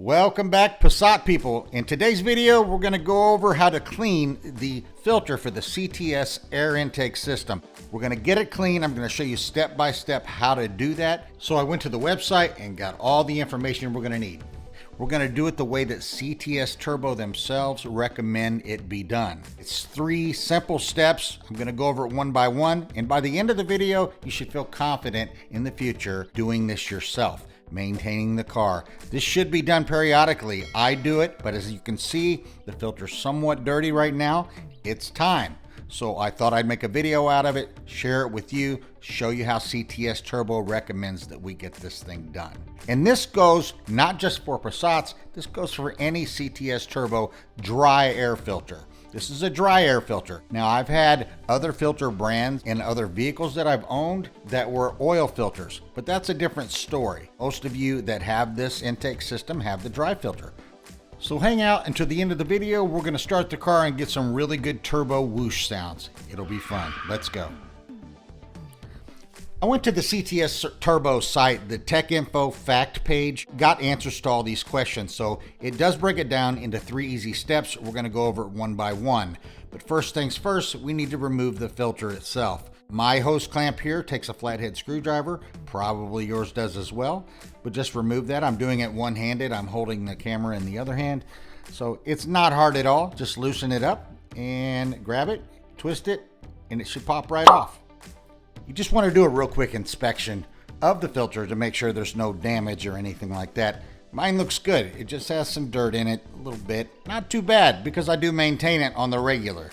Welcome back, Passat people. In today's video, we're going to go over how to clean the filter for the CTS air intake system. We're going to get it clean. I'm going to show you step by step how to do that. So I went to the website and got all the information we're going to need. We're going to do it the way that CTS Turbo themselves recommend it be done. It's 3 simple steps. I'm going to go over it one by one. And by the end of the video, you should feel confident in the future doing this yourself. Maintaining the car. This should be done periodically. I do it, but as you can see, the filter's somewhat dirty right now. It's time. So I thought I'd make a video out of it, share it with you, show you how CTS Turbo recommends that we get this thing done. And this goes not just for Passats, this goes for any CTS Turbo dry air filter. This is a dry air filter. Now, I've had other filter brands in other vehicles that I've owned that were oil filters, but that's a different story. Most of you that have this intake system have the dry filter. So hang out until the end of the video. We're going to start the car and get some really good turbo whoosh sounds. It'll be fun. Let's go. I went to the CTS Turbo site, the Tech Info fact page, got answers to all these questions. So it does break it down into 3 easy steps. We're going to go over it one by one. But first things first, we need to remove the filter itself. My hose clamp here takes a flathead screwdriver. Probably yours does as well. But just remove that. I'm doing it one-handed. I'm holding the camera in the other hand. So it's not hard at all. Just loosen it up and grab it, twist it, and it should pop right off. You just want to do a real quick inspection of the filter to make sure there's no damage or anything like that. Mine looks good. It just has some dirt in it, a little bit. Not too bad because I do maintain it on the regular.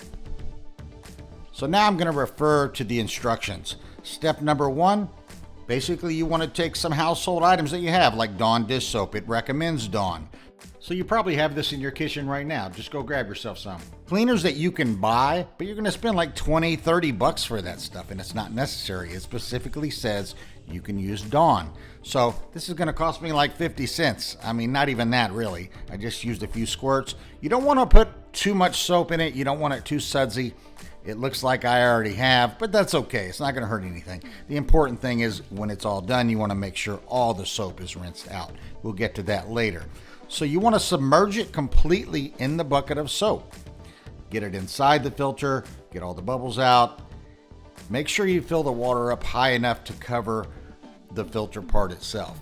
So now I'm going to refer to the instructions. Step number 1, basically you want to take some household items that you have, like Dawn dish soap. It recommends Dawn. So you probably have this in your kitchen right now. Just go grab yourself some. Cleaners that you can buy, but you're going to spend like 20, 30 bucks for that stuff, and it's not necessary. It specifically says you can use Dawn. So this is going to cost me like 50 cents. I mean, not even that really. I just used a few squirts. You don't want to put too much soap in it. You don't want it too sudsy. It looks like I already have, but that's okay. It's not going to hurt anything. The important thing is when it's all done, you want to make sure all the soap is rinsed out. We'll get to that later. So you want to submerge it completely in the bucket of soap. Get it inside the filter, get all the bubbles out. Make sure you fill the water up high enough to cover the filter part itself.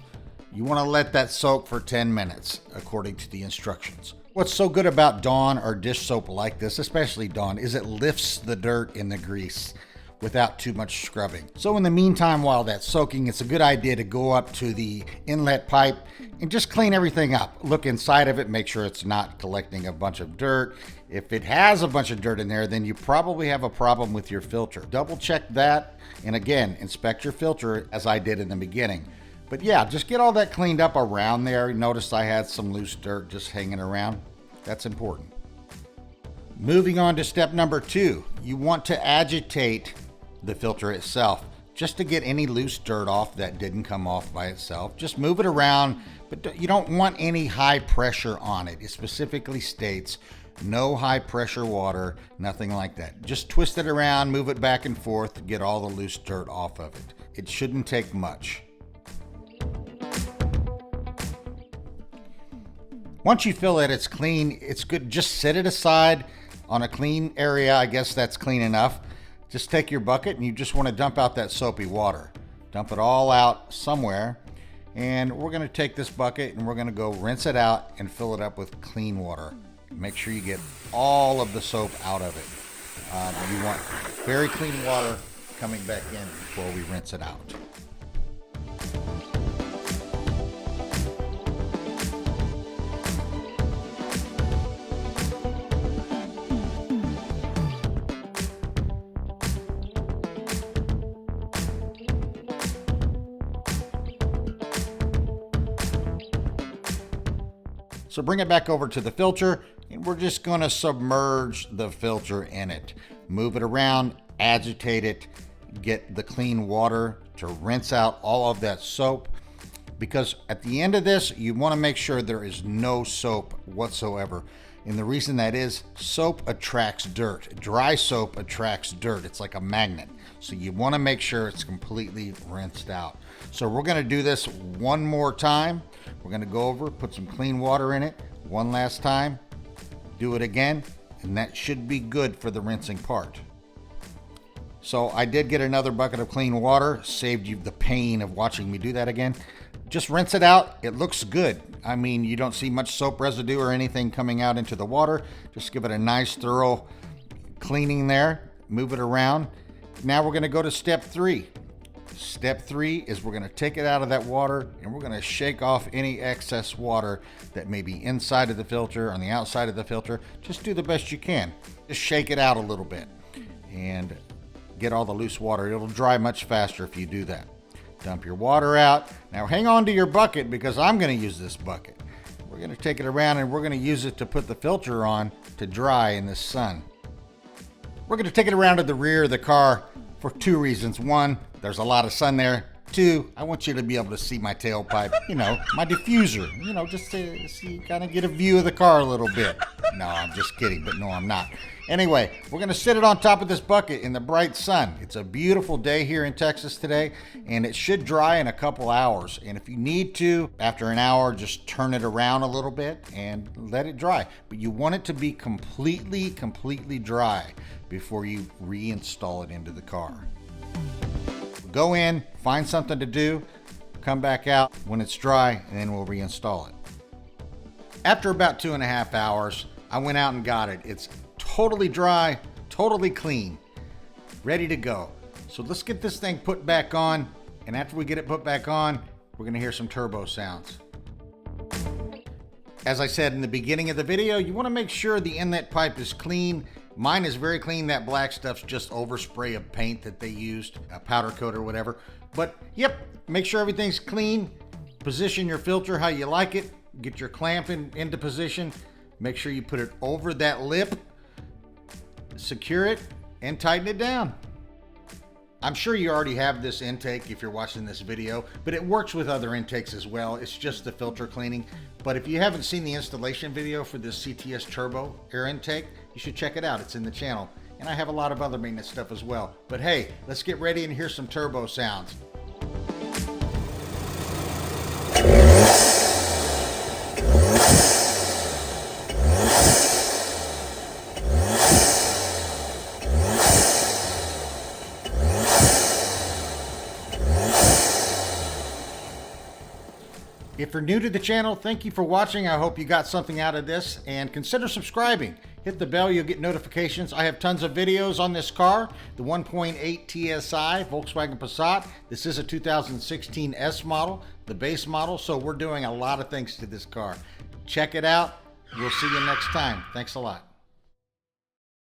You want to let that soak for 10 minutes, according to the instructions. What's so good about Dawn or dish soap like this, especially Dawn, is it lifts the dirt and the grease without too much scrubbing. So in the meantime, while that's soaking, it's a good idea to go up to the inlet pipe and just clean everything up. Look inside of it, make sure it's not collecting a bunch of dirt. If it has a bunch of dirt in there, then you probably have a problem with your filter. Double check that, and again, inspect your filter as I did in the beginning. But yeah, just get all that cleaned up around there. Notice I had some loose dirt just hanging around. That's important. Moving on to step number 2, you want to agitate the filter itself just to get any loose dirt off that didn't come off by itself. Just move it around, but you don't want any high pressure on it. It specifically states no high pressure water, nothing like that. Just twist it around, move it back and forth to get all the loose dirt off of it. It shouldn't take much. Once you feel that it's clean, it's good. Just set it aside on a clean area. I guess that's clean enough. Just take your bucket and you just want to dump out that soapy water. Dump it all out somewhere. And we're going to take this bucket and we're going to go rinse it out and fill it up with clean water. Make sure you get all of the soap out of it. You want very clean water coming back in before we rinse it out. So bring it back over to the filter and we're just going to submerge the filter in it. Move it around, agitate it, get the clean water to rinse out all of that soap. Because at the end of this, you want to make sure there is no soap whatsoever. And the reason that is, soap attracts dirt. Dry soap attracts dirt. It's like a magnet. So you want to make sure it's completely rinsed out. So we're going to do this one more time. We're going to go over, put some clean water in it one last time, do it again, and that should be good for the rinsing part. So I did get another bucket of clean water, saved you the pain of watching me do that again. Just rinse it out. It looks good. I mean, you don't see much soap residue or anything coming out into the water. Just give it a nice thorough cleaning there. Move it around. Now we're going to go to step 3. Step 3 is we're going to take it out of that water and we're going to shake off any excess water that may be inside of the filter, on the outside of the filter. Just do the best you can. Just shake it out a little bit and get all the loose water. It'll dry much faster if you do that. Dump your water out. Now hang on to your bucket because I'm going to use this bucket. We're going to take it around and we're going to use it to put the filter on to dry in the sun. We're going to take it around to the rear of the car for 2 reasons. 1, there's a lot of sun there. 2, I want you to be able to see my tailpipe, my diffuser, just to see, kind of get a view of the car a little bit. No, I'm just kidding, but no, I'm not. Anyway, we're going to sit it on top of this bucket in the bright sun. It's a beautiful day here in Texas today, and it should dry in a couple hours. And if you need to, after an hour, just turn it around a little bit and let it dry. But you want it to be completely dry before you reinstall it into the car. Go in, find something to do, come back out when it's dry, and then we'll reinstall it. After about 2.5 hours, I went out and got it. It's totally dry, totally clean, ready to go. So let's get this thing put back on, and after we get it put back on, we're gonna hear some turbo sounds. As I said in the beginning of the video, you wanna make sure the inlet pipe is clean. Mine is very clean. That black stuff's just overspray of paint that they used, a powder coat or whatever. But yep, make sure everything's clean. Position your filter how you like it. Get your clamp into position. Make sure you put it over that lip, secure it, and tighten it down. I'm sure you already have this intake if you're watching this video, but it works with other intakes as well. It's just the filter cleaning. But if you haven't seen the installation video for this CTS Turbo air intake, you should check it out. It's in the channel. And I have a lot of other maintenance stuff as well. But hey, let's get ready and hear some turbo sounds. If you're new to the channel, thank you for watching. I hope you got something out of this, and consider subscribing. Hit the bell, you'll get notifications. I have tons of videos on this car, the 1.8 TSI Volkswagen Passat. This is a 2016 S model, the base model, so we're doing a lot of things to this car. Check it out. We'll see you next time. Thanks a lot.